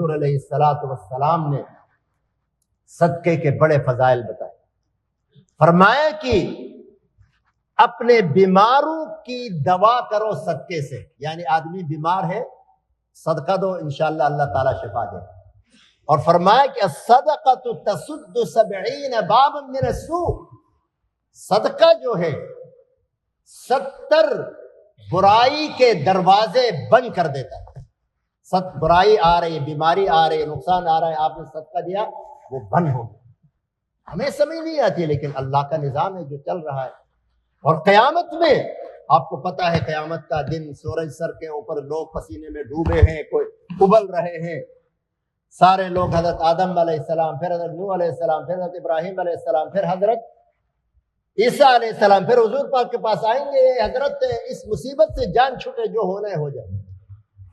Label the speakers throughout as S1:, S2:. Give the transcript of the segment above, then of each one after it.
S1: حضور علیہ الصلوۃ والسلام نے صدقے کے بڑے فضائل بتائے. فرمایا کہ اپنے بیماروں کی دوا کرو صدقے سے، یعنی آدمی بیمار ہے صدقہ دو، انشاءاللہ اللہ تعالیٰ شفا دے. اور فرمایا کہ الصدقۃ تسد 70 بابا من السوء، صدقہ جو ہے 70 برائی کے دروازے بند کر دیتا ہے. برائی آ رہی ہے، بیماری آ رہی ہے، نقصان آ رہا ہے، آپ نے صدقہ دیا وہ بند ہو گیا. ہمیں سمجھ نہیں آتی لیکن اللہ کا نظام ہے جو چل رہا ہے. اور قیامت میں آپ کو پتا ہے قیامت کا دن، سورج سر کے اوپر لوگ پسینے میں ڈوبے ہیں، کوئی ابل رہے ہیں، سارے لوگ حضرت آدم علیہ السلام، پھر حضرت نوح علیہ السلام، پھر حضرت ابراہیم علیہ السلام، پھر حضرت عیسیٰ علیہ السلام، پھر حضور پاک کے پاس آئیں گے. حضرت اس مصیبت سے جان چھوٹے، جو ہونا ہے ہو جائے.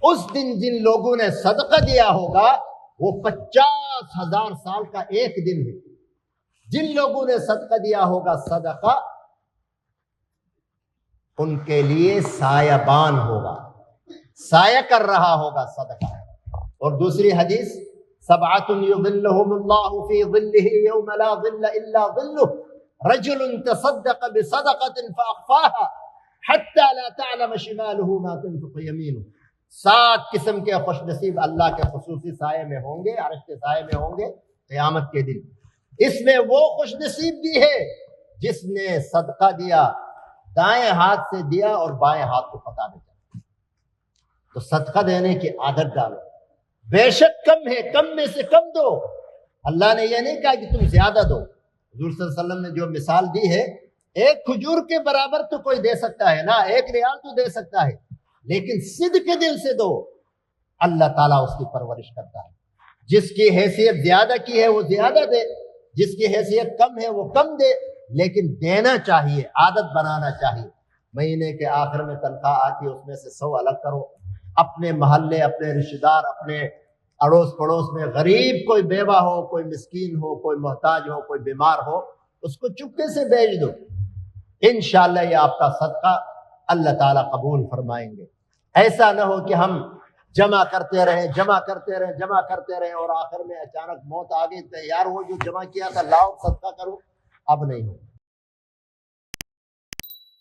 S1: اس دن جن لوگوں نے صدقہ دیا ہوگا وہ 50,000 سال کا ایک دن ہے. جن لوگوں نے صدقہ دیا ہوگا صدقہ، ان کے لیے سایہ بان ہوگا، سایہ کر رہا ہوگا صدقہ. اور دوسری حدیث، سبعۃ یظلھم اللہ فی ظلہ یوم لا ظل الا ظلہ، رجل تصدق بصدقۃ فاخفاها حتى لا تعلم شماله ما تنفق يمينه. 7 قسم کے خوش نصیب اللہ کے خصوصی سائے میں ہوں گے، عرش کے سائے میں ہوں گے قیامت کے دن. اس میں وہ خوش نصیب بھی ہے جس نے صدقہ دیا، دائیں ہاتھ سے دیا اور بائیں ہاتھ کو پتا نہیں چلا. تو صدقہ دینے کی عادت ڈالو. بے شک کم ہے، کم میں سے کم دو. اللہ نے یہ نہیں کہا کہ تم زیادہ دو. حضور صلی اللہ علیہ وسلم نے جو مثال دی ہے، ایک کھجور کے برابر تو کوئی دے سکتا ہے نا، 1 ریال تو دے سکتا ہے، لیکن صدق کے دل سے دو، اللہ تعالیٰ اس کی پرورش کرتا ہے. جس کی حیثیت زیادہ کی ہے وہ زیادہ دے، جس کی حیثیت کم ہے وہ کم دے، لیکن دینا چاہیے، عادت بنانا چاہیے. مہینے کے آخر میں تنخواہ آتی ہے، اس میں سے 100 الگ کرو. اپنے محلے، اپنے رشتہ دار، اپنے اڑوس پڑوس میں غریب کوئی بیوہ ہو، کوئی مسکین ہو، کوئی محتاج ہو، کوئی بیمار ہو، اس کو چپکے سے بھیج دو. انشاءاللہ یہ آپ کا صدقہ اللہ تعالیٰ قبول فرمائیں گے. ایسا نہ ہو کہ ہم جمع کرتے رہیں، جمع کرتے رہیں، جمع کرتے رہیں اور آخر میں اچانک موت آ گئی تو یار وہ جو جمع کیا تھا لاؤ صدقہ کرو، اب نہیں ہو.